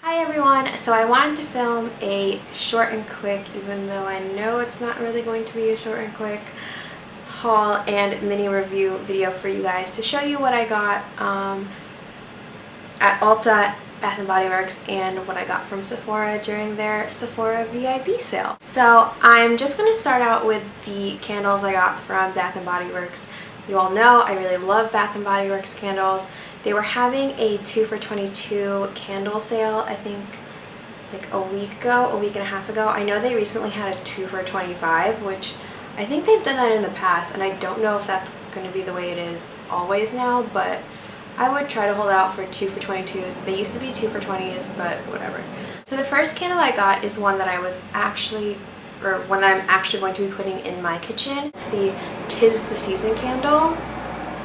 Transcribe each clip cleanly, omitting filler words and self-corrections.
Hi everyone! So I wanted to film a short and quick, even though I know it's not really going to be a short and quick, haul and mini review video for you guys to show you what I got at Ulta, Bath & Body Works, and what I got from Sephora during their Sephora VIB sale. So I'm just going to start out with the candles I got from Bath & Body Works. You all know I really love Bath & Body Works candles. They were having a 2 for $22 candle sale, I think like a week and a half ago. I know they recently had a 2 for $25, which I think they've done that in the past, and I don't know if that's going to be the way it is always now, but I would try to hold out for 2 for $22s. They used to be 2 for $20s, but whatever. So the first candle I got is one that I'm actually going to be putting in my kitchen. It's the 'Tis the Season candle.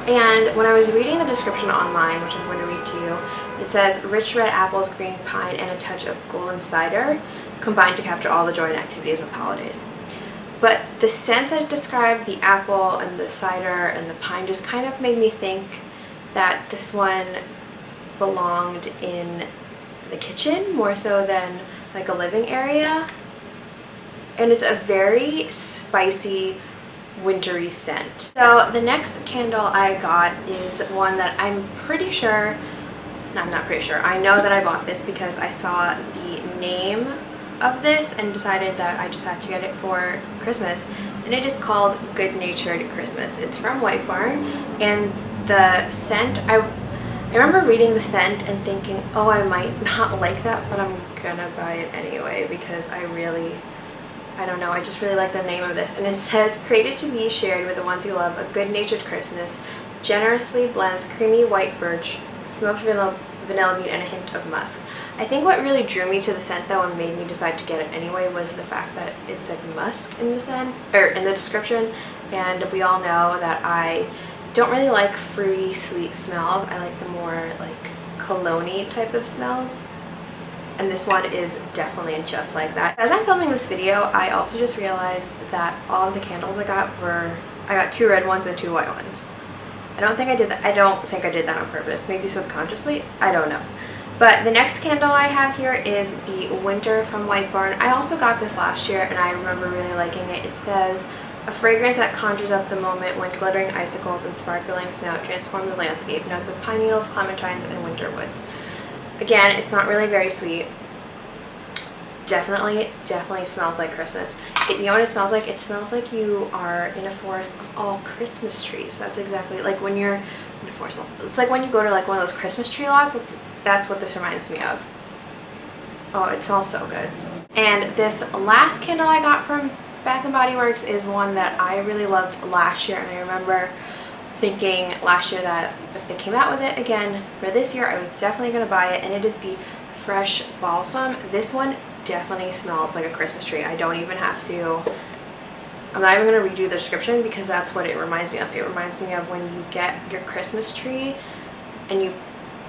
And when I was reading the description online, which I'm going to read to you, it says rich red apples, green pine, and a touch of golden cider combined to capture all the joy and activities of holidays. But the scents that described, the apple and the cider and the pine, just kind of made me think that this one belonged in the kitchen more so than like a living area. And it's a very spicy, wintry scent. So the next candle I got is one that I'm pretty sure, no, I'm not pretty sure, I know that I bought this because I saw the name of this and decided that I just had to get it for Christmas, and it is called Good Natured Christmas. It's from White Barn, and the scent, I remember reading the scent and thinking, oh, I might not like that, but I'm gonna buy it anyway because I don't know, I just really like the name of this. And it says, created to be shared with the ones you love, a good-natured Christmas generously blends creamy white birch, smoked vanilla bean, and a hint of musk. I think what really drew me to the scent though and made me decide to get it anyway was the fact that it said musk in the scent, or in the description, and we all know that I don't really like fruity, sweet smells. I like the more like cologne-y type of smells. And this one is definitely just like that. As I'm filming this video, I also just realized that all of the candles I got 2 red ones and 2 white ones. I don't think I did that on purpose. Maybe subconsciously, I don't know. But the next candle I have here is the Winter from White Barn. I also got this last year and I remember really liking it. It says, a fragrance that conjures up the moment when glittering icicles and sparkling snow transform the landscape. Notes of pine needles, clementines, and winter woods. Again, it's not really very sweet. Definitely smells like Christmas. You know what it smells like? It smells like you are in a forest of all Christmas trees. That's exactly like when you're in a forest. It's like when you go to like one of those Christmas tree lots. That's what this reminds me of. Oh, it smells so good. And this last candle I got from Bath & Body Works is one that I really loved last year, and I remember thinking last year that if they came out with it again for this year, I was definitely going to buy it, and it is the Fresh Balsam. This one definitely smells like a Christmas tree. I don't even have to, I'm not even going to read you the description because that's what it reminds me of. It reminds me of when you get your Christmas tree and you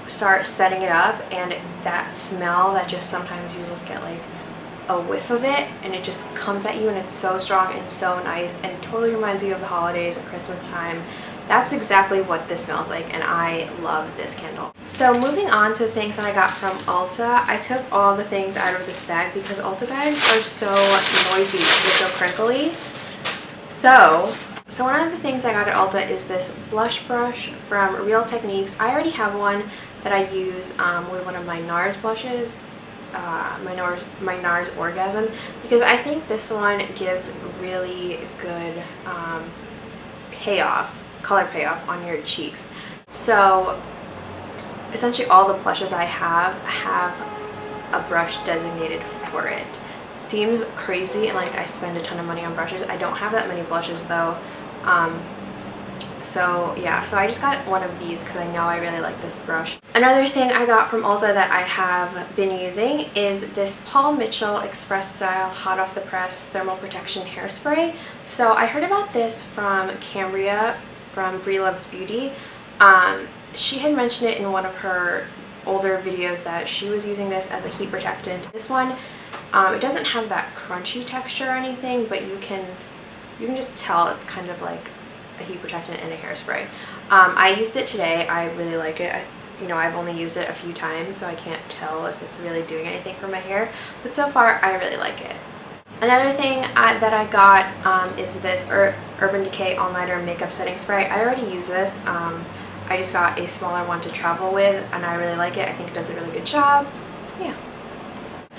start setting it up, and that smell that just sometimes you just get like a whiff of it and it just comes at you, and it's so strong and so nice and totally reminds you of the holidays and Christmas time. That's exactly what this smells like, and I love this candle. So moving on to the things that I got from Ulta, I took all the things out of this bag because Ulta bags are so noisy, they're so crinkly. So one of the things I got at Ulta is this blush brush from Real Techniques. I already have one that I use with one of my NARS blushes, my NARS Orgasm, because I think this one gives really good color payoff on your cheeks. So essentially all the blushes I have a brush designated for it. It seems crazy and like I spend a ton of money on brushes. I don't have that many blushes though. So yeah, so I just got one of these because I know I really like this brush. Another thing I got from Ulta that I have been using is this Paul Mitchell Express Style Hot Off the Press Thermal Protection Hairspray. So I heard about this from Cambria from Brie Loves Beauty. She had mentioned it in one of her older videos that she was using this as a heat protectant. This one, it doesn't have that crunchy texture or anything, but you can just tell it's kind of like a heat protectant and a hairspray. I used it today. I really like it. you know, I've only used it a few times, so I can't tell if it's really doing anything for my hair, but so far I really like it. Another thing that I got is this Urban Decay All Nighter Makeup Setting Spray. I already use this. I just got a smaller one to travel with, and I really like it. I think it does a really good job. So yeah.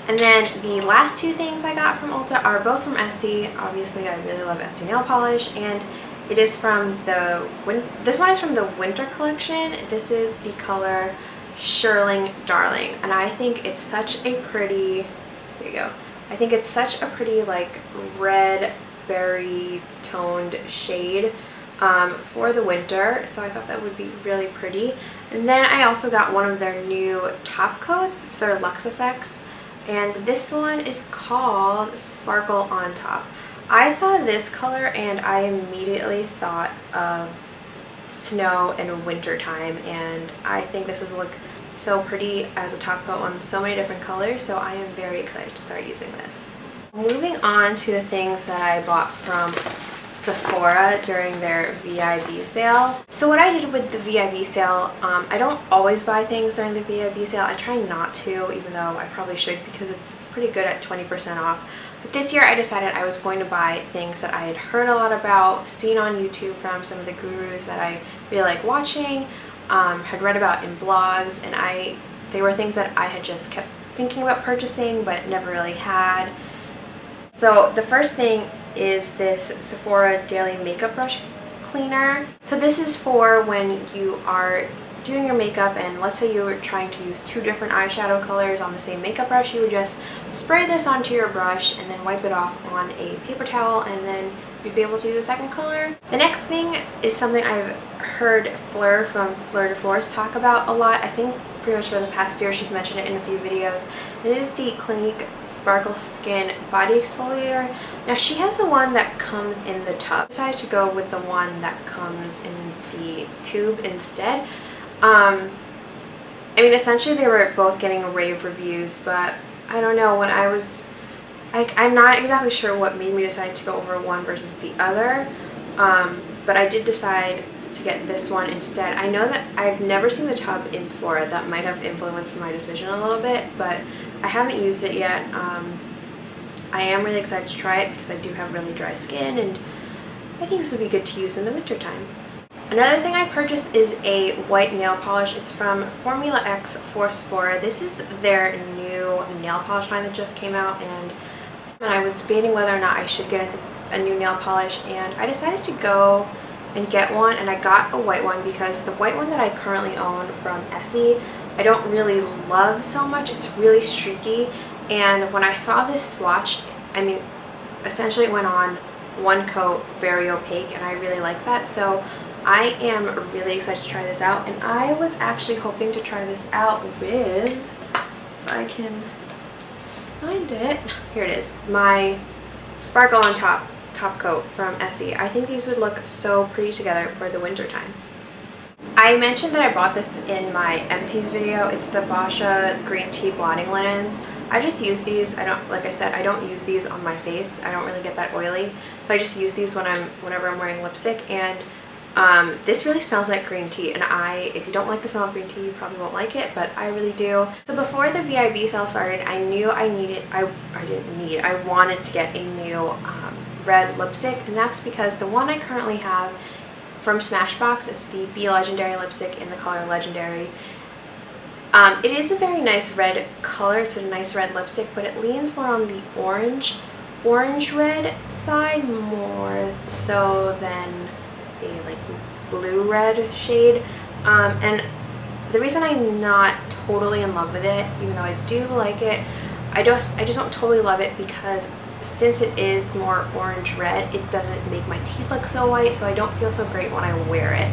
And then the last two things I got from Ulta are both from Essie. Obviously, I really love Essie nail polish, and it is from this one is from the winter collection. This is the color Shearling Darling, and I think it's such a pretty, there you go. I think it's such a pretty like red berry toned shade for the winter, so I thought that would be really pretty. And then I also got one of their new top coats. It's their Luxe Effects, and this one is called Sparkle on Top. I saw this color and I immediately thought of snow and winter time, and I think this would look so pretty as a top coat on so many different colors, so I am very excited to start using this. Moving on to the things that I bought from Sephora during their VIB sale. So what I did with the VIB sale, I don't always buy things during the VIB sale. I try not to, even though I probably should, because it's pretty good at 20% off. But this year I decided I was going to buy things that I had heard a lot about, seen on YouTube from some of the gurus that I really like watching, had read about in blogs, and they were things that I had just kept thinking about purchasing but never really had. So the first thing is this Sephora Daily Makeup Brush Cleaner. So this is for when you are doing your makeup and let's say you were trying to use two different eyeshadow colors on the same makeup brush. You would just spray this onto your brush and then wipe it off on a paper towel, and then you'd be able to use a second color. The next thing is something I've heard Fleur from Fleur de Force talk about a lot. I think pretty much for the past year she's mentioned it in a few videos. It is the Clinique Sparkle Skin Body Exfoliator. Now she has the one that comes in the tub. I decided to go with the one that comes in the tube instead. I mean, essentially they were both getting rave reviews, but I don't know, when I was, I'm not exactly sure what made me decide to go over one versus the other, but I did decide to get this one instead. I know that I've never seen the tub in Sephora. That might have influenced my decision a little bit, but I haven't used it yet. I am really excited to try it because I do have really dry skin, and I think this would be good to use in the winter time. Another thing I purchased is a white nail polish. It's from Formula X for Sephora. This is their new nail polish line that just came out, and I was debating whether or not I should get a new nail polish, and I decided to go and get one, and I got a white one because the white one that I currently own from Essie I don't really love so much. It's really streaky, and when I saw this swatched, I mean, essentially it went on one coat, very opaque, and I really like that. So I am really excited to try this out, and I was actually hoping to try this out with, if I can find it, here it is, my Sparkle on Top coat from Essie. I think these would look so pretty together for the winter time. I mentioned that I bought this in my empties video. It's the Boscia Green Tea Blotting Linens. I just use these. Like I said, I don't use these on my face. I don't really get that oily, so I just use these whenever I'm wearing lipstick. And this really smells like green tea, and if you don't like the smell of green tea, you probably won't like it, but I really do. So before the VIB sale started, I knew I wanted to get a new red lipstick, and that's because the one I currently have from Smashbox is the Be Legendary lipstick in the color Legendary. It is a very nice red color. It's a nice red lipstick, but it leans more on the orange red side more so than a like blue red shade. And the reason I'm not totally in love with it, even though I do like it, I just don't totally love it because since it is more orange red, it doesn't make my teeth look so white, so I don't feel so great when I wear it.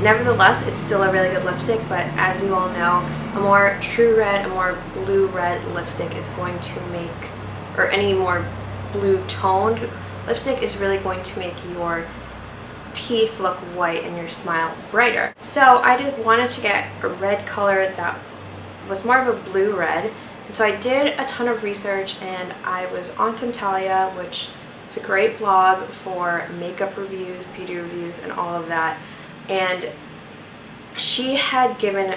Nevertheless, it's still a really good lipstick, but as you all know, a more true red, a more blue red lipstick is going to make, or any more blue toned lipstick is really going to make your teeth look white and your smile brighter. So I wanted to get a red color that was more of a blue red. And so I did a ton of research, and I was on Talia, which is a great blog for makeup reviews, beauty reviews, and all of that. And she had given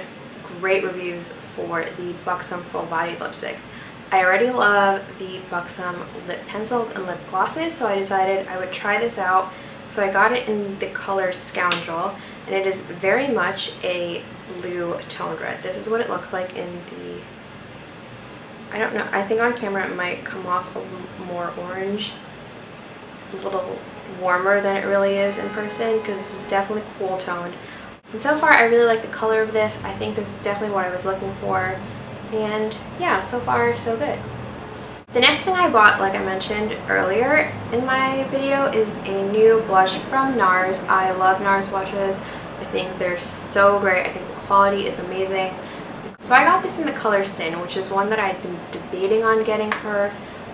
great reviews for the Buxom full body lipsticks. I already love the Buxom lip pencils and lip glosses, so I decided I would try this out. So I got it in the color Scoundrel, and it is very much a blue toned red. This is what it looks like in the, I don't know, I think on camera it might come off a little more orange, a little warmer than it really is in person, because this is definitely cool toned. And so far I really like the color of this. I think this is definitely what I was looking for, and yeah, so far so good. The next thing I bought, like I mentioned earlier in my video, is a new blush from NARS. I love NARS blushes. I think they're so great. I think the quality is amazing. So I got this in the color Sin, which is one that I've been debating on getting for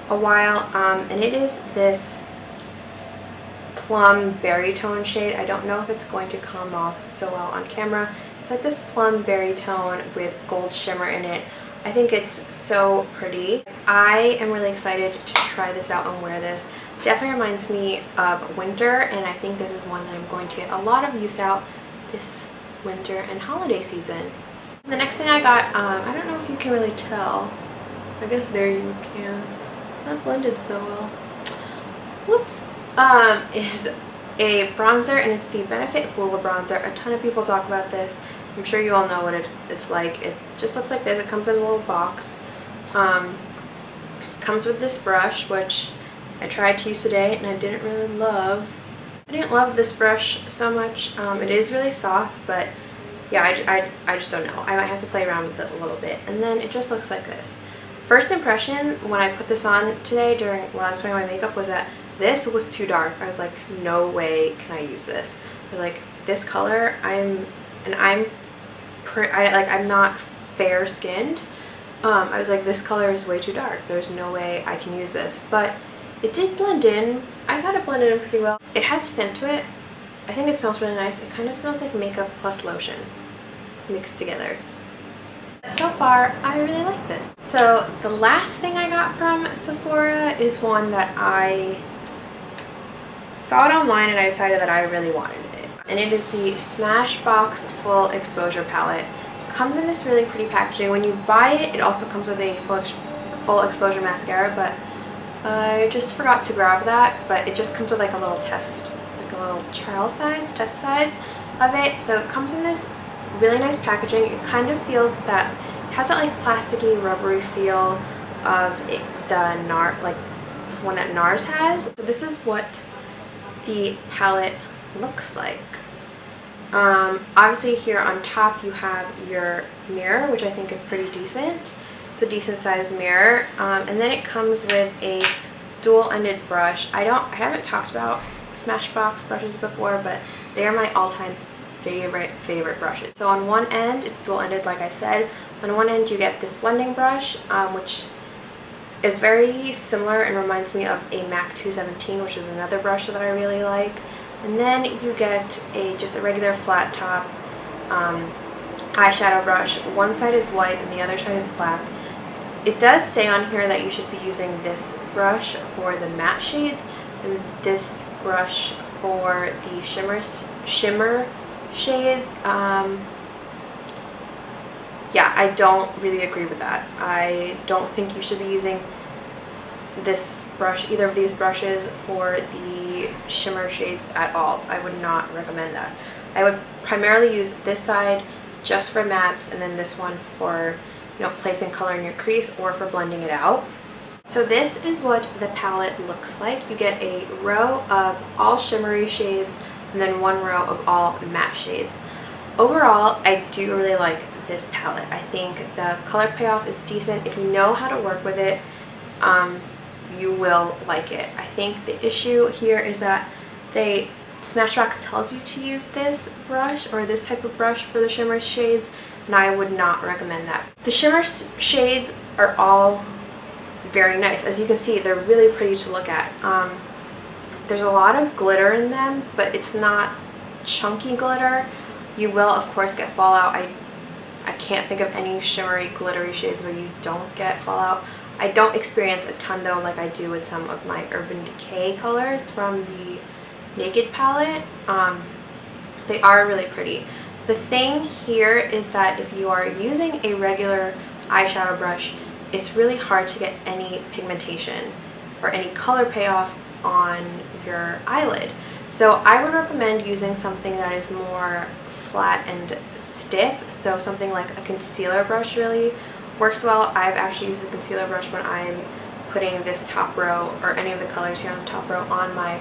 a while, and it is this plum berry tone shade. I don't know if it's going to come off so well on camera. It's like this plum berry tone with gold shimmer in it. I think it's so pretty. I am really excited to try this out and wear this. Definitely reminds me of winter, and I think this is one that I'm going to get a lot of use out this winter and holiday season. The next thing I got, I don't know if you can really tell. I guess there you can. Not blended so well. Whoops. Is a bronzer, and it's the Benefit Hoola bronzer. A ton of people talk about this. I'm sure you all know what it's like. It just looks like this. It comes in a little box. Comes with this brush, which I tried to use today and I didn't really love. I didn't love this brush so much. It is really soft, but yeah, I just don't know. I might have to play around with it a little bit. And then it just looks like this. First impression when I put this on today when I was putting my makeup was that this was too dark. I was like, no way can I use this. I was like, this color, I'm not fair skinned. I was like, this color is way too dark. There's no way I can use this. But it did blend in. I thought it blended in pretty well. It has a scent to it. I think it smells really nice. It kind of smells like makeup plus lotion mixed together. So far, I really like this. So the last thing I got from Sephora is one that I saw it online and I decided that I really wanted it. And it is the Smashbox Full Exposure Palette. It comes in this really pretty packaging. When you buy it, it also comes with a full exposure mascara, but I just forgot to grab that. But it just comes with like a little test, like a little trial size, test size of it. So it comes in this really nice packaging. It kind of feels that, it has that like plasticky, rubbery feel of the NARS, like this one that NARS has. So this is what the palette looks like. Obviously here on top you have your mirror, which I think is pretty decent. It's a decent sized mirror, and then it comes with a dual-ended brush. I haven't talked about Smashbox brushes before, but they are my all-time favorite brushes. So on one end it's dual-ended, like I said. On one end you get this blending brush, which is very similar and reminds me of a MAC 217, which is another brush that I really like. And then you get just a regular flat top eyeshadow brush. One side is white and the other side is black. It does say on here that you should be using this brush for the matte shades and this brush for the shimmer shades. Yeah, I don't really agree with that. I don't think you should be using this brush, either of these brushes, for the shimmer shades at all. I would not recommend that. I would primarily use this side just for mattes, and then this one for, you know, placing color in your crease or for blending it out. So this is what the palette looks like. You get a row of all shimmery shades and then one row of all matte shades. Overall, I do really like this palette. I think the color payoff is decent. If you know how to work with it, you will like it. I think the issue here is that Smashbox tells you to use this brush or this type of brush for the shimmer shades, and I would not recommend that. The shimmer shades are all very nice. As you can see, they're really pretty to look at. There's a lot of glitter in them, but it's not chunky glitter. You will, of course, get fallout. I can't think of any shimmery, glittery shades where you don't get fallout. I don't experience a ton though, like I do with some of my Urban Decay colors from the Naked palette. They are really pretty. The thing here is that if you are using a regular eyeshadow brush, it's really hard to get any pigmentation or any color payoff on your eyelid. So I would recommend using something that is more flat and stiff, so something like a concealer brush really works well. I've actually used a concealer brush when I'm putting this top row or any of the colors here on the top row on my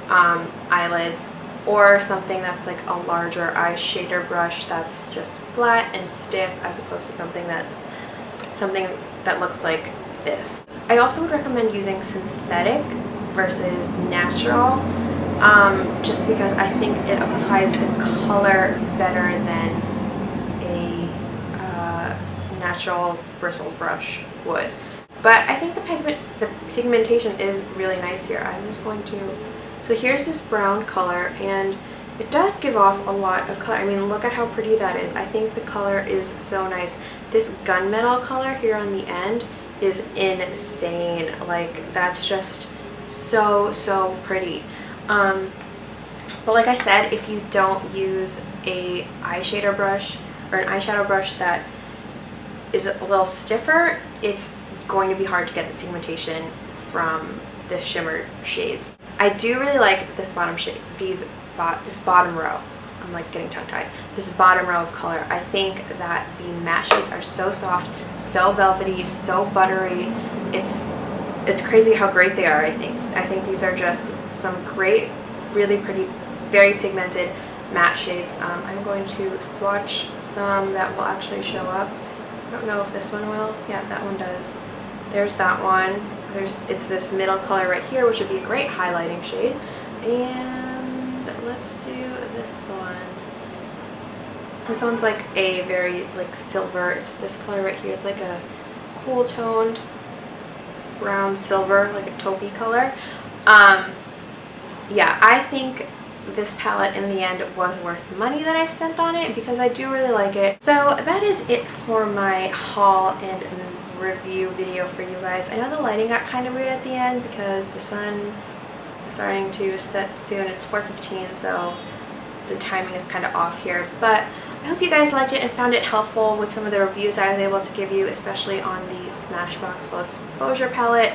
eyelids, or something that's like a larger eye shader brush that's just flat and stiff, as opposed to something that looks like this. I also would recommend using synthetic versus natural, just because I think it applies the color better than a natural bristle brush would. But I think the pigmentation is really nice here. I'm just going to, so here's this brown color, and it does give off a lot of color. I mean, look at how pretty that is. I think the color is so nice. This gunmetal color here on the end is insane. Like, that's just so pretty. But like I said, if you don't use a eyeshadow brush or an eyeshadow brush that is a little stiffer, it's going to be hard to get the pigmentation from the shimmer shades. I do really like this bottom shade, this bottom row. I'm like getting tongue-tied. This bottom row of color. I think that the matte shades are so soft, so velvety, so buttery. It's crazy how great they are, I think. I think these are just some great, really pretty, very pigmented matte shades. I'm going to swatch some that will actually show up. I don't know if this one will. Yeah, that one does. There's that one. It's this middle color right here, which would be a great highlighting shade. And let's do this one. This one's like a very like silver. It's this color right here. It's like a cool toned brown silver, like a taupey color. Yeah, I think this palette in the end was worth the money that I spent on it, because I do really like it. So that is it for my haul and review video for you guys. I know the lighting got kind of weird at the end because the sun is starting to set soon. It's 4:15, so the timing is kind of off here, but I hope you guys liked it and found it helpful with some of the reviews I was able to give you, especially on the Smashbox Full Exposure palette.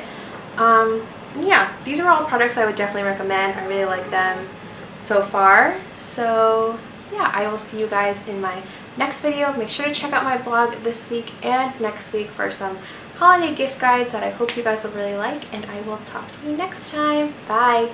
Yeah, these are all products I would definitely recommend. I really like them so far. So yeah, I will see you guys in my next video. Make sure to check out my blog this week and next week for some holiday gift guides that I hope you guys will really like, and I will talk to you next time. Bye!